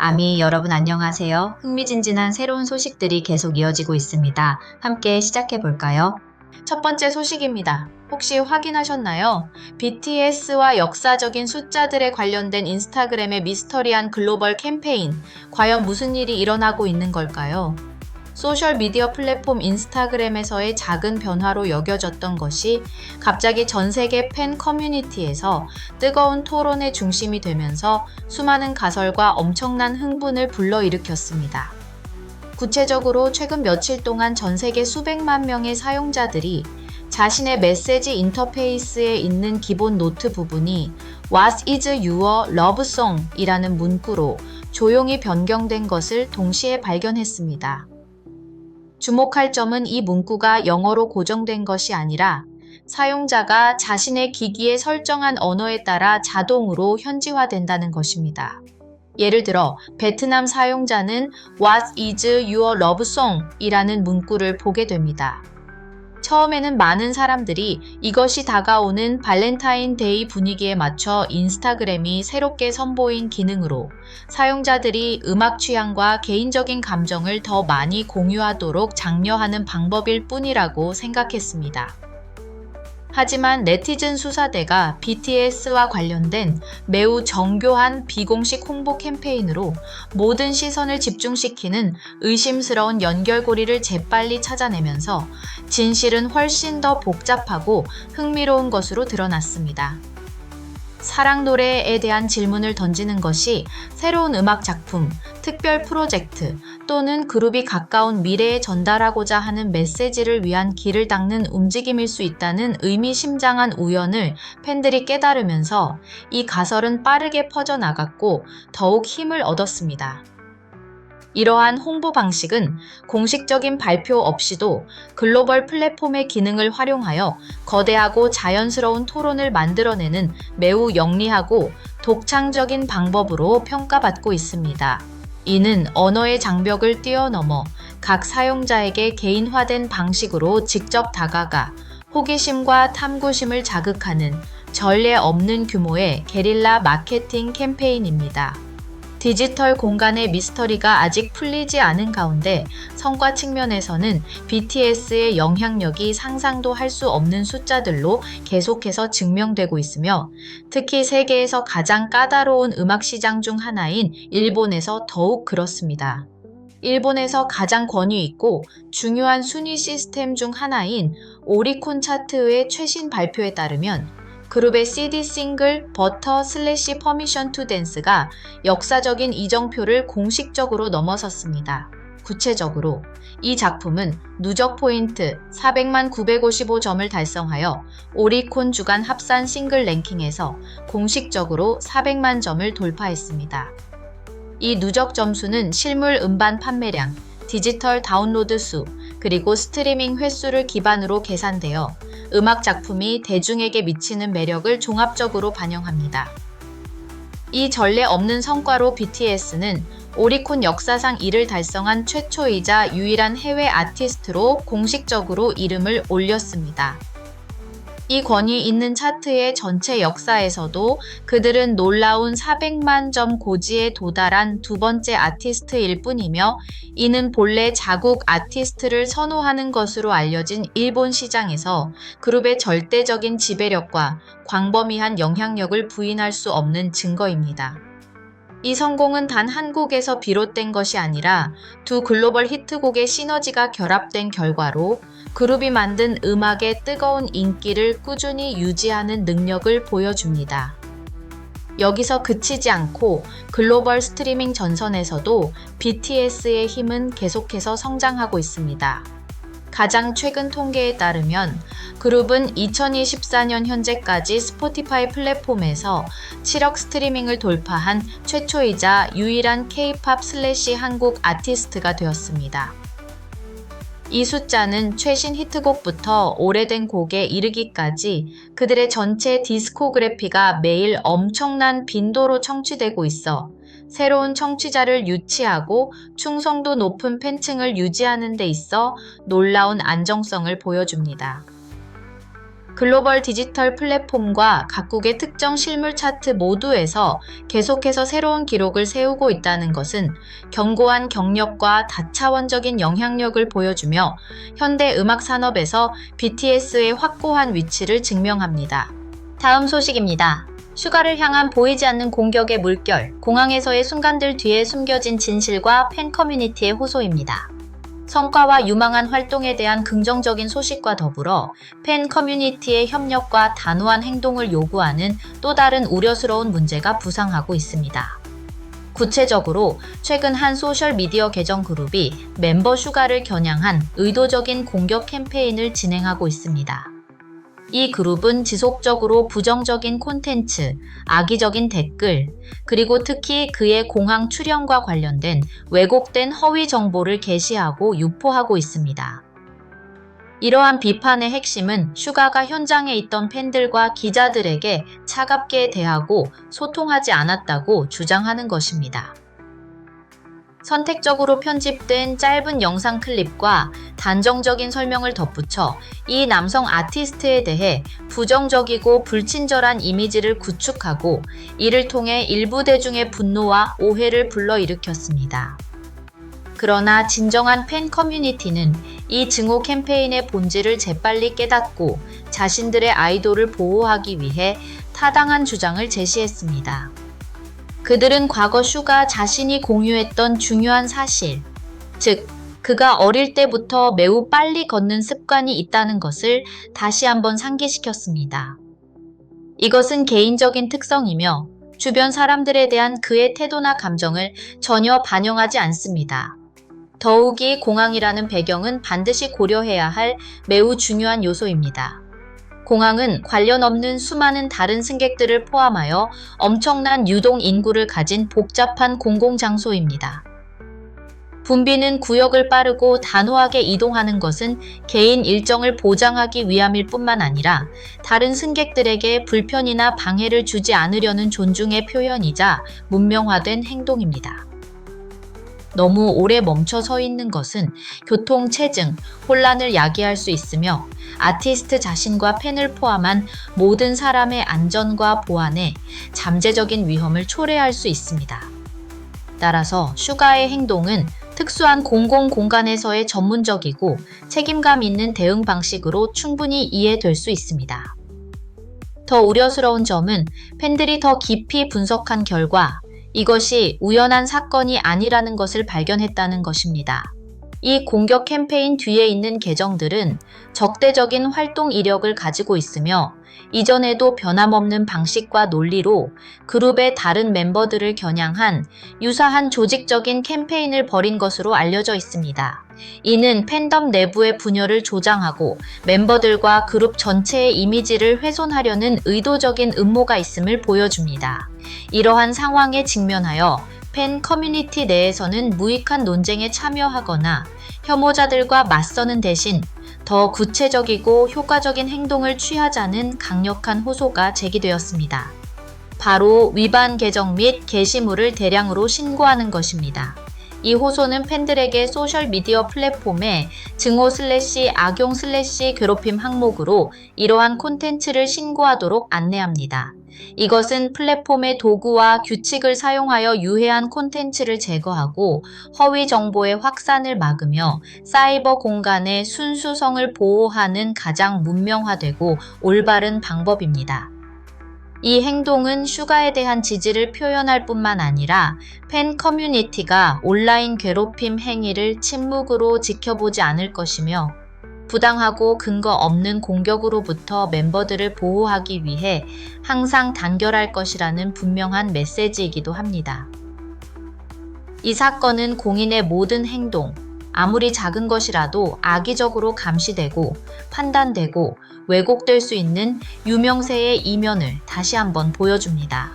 아미 여러분 안녕하세요. 흥미진진한 새로운 소식들이 계속 이어지고 있습니다. 함께 시작해 볼까요? 첫 번째 소식입니다. 혹시 확인하셨나요? BTS와 역사적인 숫자들에 관련된 인스타그램의 미스터리한 글로벌 캠페인. 과연 무슨 일이 일어나고 있는 걸까요? 소셜미디어 플랫폼 인스타그램에서의 작은 변화로 여겨졌던 것이 갑자기 전 세계 팬 커뮤니티에서 뜨거운 토론의 중심이 되면서 수많은 가설과 엄청난 흥분을 불러일으켰습니다. 구체적으로 최근 며칠 동안 전 세계 수백만 명의 사용자들이 자신의 메시지 인터페이스에 있는 기본 노트 부분이 What is your love song? 이라는 문구로 조용히 변경된 것을 동시에 발견했습니다. 주목할 점은 이 문구가 영어로 고정된 것이 아니라 사용자가 자신의 기기에 설정한 언어에 따라 자동으로 현지화된다는 것입니다. 예를 들어 베트남 사용자는 What is your love song? 이라는 문구를 보게 됩니다. 처음에는 많은 사람들이 이것이 다가오는 발렌타인데이 분위기에 맞춰 인스타그램이 새롭게 선보인 기능으로 사용자들이 음악 취향과 개인적인 감정을 더 많이 공유하도록 장려하는 방법일 뿐이라고 생각했습니다. 하지만 네티즌 수사대가 BTS와 관련된 매우 정교한 비공식 홍보 캠페인으로 모든 시선을 집중시키는 의심스러운 연결고리를 재빨리 찾아내면서 진실은 훨씬 더 복잡하고 흥미로운 것으로 드러났습니다. 사랑 노래에 대한 질문을 던지는 것이 새로운 음악 작품, 특별 프로젝트 또는 그룹이 가까운 미래에 전달하고자 하는 메시지를 위한 길을 닦는 움직임일 수 있다는 의미심장한 우연을 팬들이 깨달으면서 이 가설은 빠르게 퍼져나갔고 더욱 힘을 얻었습니다. 이러한 홍보 방식은 공식적인 발표 없이도 글로벌 플랫폼의 기능을 활용하여 거대하고 자연스러운 토론을 만들어내는 매우 영리하고 독창적인 방법으로 평가받고 있습니다. 이는 언어의 장벽을 뛰어넘어 각 사용자에게 개인화된 방식으로 직접 다가가 호기심과 탐구심을 자극하는 전례 없는 규모의 게릴라 마케팅 캠페인입니다. 디지털 공간의 미스터리가 아직 풀리지 않은 가운데 성과 측면에서는 BTS의 영향력이 상상도 할 수 없는 숫자들로 계속해서 증명되고 있으며 특히 세계에서 가장 까다로운 음악 시장 중 하나인 일본에서 더욱 그렇습니다. 일본에서 가장 권위 있고 중요한 순위 시스템 중 하나인 오리콘 차트의 최신 발표에 따르면 그룹의 CD 싱글 버터 슬래시 퍼미션 투 댄스가 역사적인 이정표를 공식적으로 넘어섰습니다. 구체적으로 이 작품은 누적 포인트 400만 955점을 달성하여 오리콘 주간 합산 싱글 랭킹에서 공식적으로 400만 점을 돌파했습니다. 이 누적 점수는 실물 음반 판매량, 디지털 다운로드 수, 그리고 스트리밍 횟수를 기반으로 계산되어 음악 작품이 대중에게 미치는 매력을 종합적으로 반영합니다. 이 전례 없는 성과로 BTS는 오리콘 역사상 이를 달성한 최초이자 유일한 해외 아티스트로 공식적으로 이름을 올렸습니다. 이 권위 있는 차트의 전체 역사에서도 그들은 놀라운 400만 점 고지에 도달한 두 번째 아티스트일 뿐이며 이는 본래 자국 아티스트를 선호하는 것으로 알려진 일본 시장에서 그룹의 절대적인 지배력과 광범위한 영향력을 부인할 수 없는 증거입니다. 이 성공은 단 한국에서 비롯된 것이 아니라 두 글로벌 히트곡의 시너지가 결합된 결과로 그룹이 만든 음악의 뜨거운 인기를 꾸준히 유지하는 능력을 보여줍니다. 여기서 그치지 않고 글로벌 스트리밍 전선에서도 BTS의 힘은 계속해서 성장하고 있습니다. 가장 최근 통계에 따르면 그룹은 2024년 현재까지 스포티파이 플랫폼에서 7억 스트리밍을 돌파한 최초이자 유일한 K-팝 슬래시 한국 아티스트가 되었습니다. 이 숫자는 최신 히트곡부터 오래된 곡에 이르기까지 그들의 전체 디스코그래피가 매일 엄청난 빈도로 청취되고 있어 새로운 청취자를 유치하고 충성도 높은 팬층을 유지하는 데 있어 놀라운 안정성을 보여줍니다. 글로벌 디지털 플랫폼과 각국의 특정 실물 차트 모두에서 계속해서 새로운 기록을 세우고 있다는 것은 견고한 경력과 다차원적인 영향력을 보여주며 현대 음악 산업에서 BTS의 확고한 위치를 증명합니다. 다음 소식입니다. 슈가를 향한 보이지 않는 공격의 물결, 공항에서의 순간들 뒤에 숨겨진 진실과 팬 커뮤니티의 호소입니다. 성과와 유망한 활동에 대한 긍정적인 소식과 더불어 팬 커뮤니티의 협력과 단호한 행동을 요구하는 또 다른 우려스러운 문제가 부상하고 있습니다. 구체적으로 최근 한 소셜미디어 계정 그룹이 멤버 슈가를 겨냥한 의도적인 공격 캠페인을 진행하고 있습니다. 이 그룹은 지속적으로 부정적인 콘텐츠, 악의적인 댓글, 그리고 특히 그의 공항 출연과 관련된 왜곡된 허위 정보를 게시하고 유포하고 있습니다. 이러한 비판의 핵심은 슈가가 현장에 있던 팬들과 기자들에게 차갑게 대하고 소통하지 않았다고 주장하는 것입니다. 선택적으로 편집된 짧은 영상 클립과 단정적인 설명을 덧붙여 이 남성 아티스트에 대해 부정적이고 불친절한 이미지를 구축하고 이를 통해 일부 대중의 분노와 오해를 불러일으켰습니다. 그러나 진정한 팬 커뮤니티는 이 증오 캠페인의 본질을 재빨리 깨닫고 자신들의 아이돌을 보호하기 위해 타당한 주장을 제시했습니다. 그들은 과거 슈가 자신이 공유했던 중요한 사실, 즉, 그가 어릴 때부터 매우 빨리 걷는 습관이 있다는 것을 다시 한번 상기시켰습니다. 이것은 개인적인 특성이며 주변 사람들에 대한 그의 태도나 감정을 전혀 반영하지 않습니다. 더욱이 공항이라는 배경은 반드시 고려해야 할 매우 중요한 요소입니다. 공항은 관련 없는 수많은 다른 승객들을 포함하여 엄청난 유동 인구를 가진 복잡한 공공장소입니다. 붐비는 구역을 빠르고 단호하게 이동하는 것은 개인 일정을 보장하기 위함일 뿐만 아니라 다른 승객들에게 불편이나 방해를 주지 않으려는 존중의 표현이자 문명화된 행동입니다. 너무 오래 멈춰 서 있는 것은 교통 체증, 혼란을 야기할 수 있으며 아티스트 자신과 팬을 포함한 모든 사람의 안전과 보안에 잠재적인 위험을 초래할 수 있습니다. 따라서 슈가의 행동은 특수한 공공 공간에서의 전문적이고 책임감 있는 대응 방식으로 충분히 이해될 수 있습니다. 더 우려스러운 점은 팬들이 더 깊이 분석한 결과 이것이 우연한 사건이 아니라는 것을 발견했다는 것입니다. 이 공격 캠페인 뒤에 있는 계정들은 적대적인 활동 이력을 가지고 있으며 이전에도 변함없는 방식과 논리로 그룹의 다른 멤버들을 겨냥한 유사한 조직적인 캠페인을 벌인 것으로 알려져 있습니다. 이는 팬덤 내부의 분열을 조장하고 멤버들과 그룹 전체의 이미지를 훼손하려는 의도적인 음모가 있음을 보여줍니다. 이러한 상황에 직면하여 팬 커뮤니티 내에서는 무익한 논쟁에 참여하거나 혐오자들과 맞서는 대신 더 구체적이고 효과적인 행동을 취하자는 강력한 호소가 제기되었습니다. 바로 위반 계정 및 게시물을 대량으로 신고하는 것입니다. 이 호소는 팬들에게 소셜미디어 플랫폼에 증오/악용/괴롭힘 항목으로 이러한 콘텐츠를 신고하도록 안내합니다. 이것은 플랫폼의 도구와 규칙을 사용하여 유해한 콘텐츠를 제거하고 허위 정보의 확산을 막으며 사이버 공간의 순수성을 보호하는 가장 문명화되고 올바른 방법입니다. 이 행동은 슈가에 대한 지지를 표현할 뿐만 아니라 팬 커뮤니티가 온라인 괴롭힘 행위를 침묵으로 지켜보지 않을 것이며 부당하고 근거 없는 공격으로부터 멤버들을 보호하기 위해 항상 단결할 것이라는 분명한 메시지이기도 합니다. 이 사건은 공인의 모든 행동, 아무리 작은 것이라도 악의적으로 감시되고 판단되고 왜곡될 수 있는 유명세의 이면을 다시 한번 보여줍니다.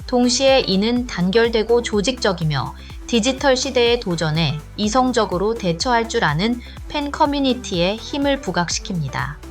동시에 이는 단결되고 조직적이며 디지털 시대의 도전에 이성적으로 대처할 줄 아는 팬 커뮤니티에 힘을 부각시킵니다.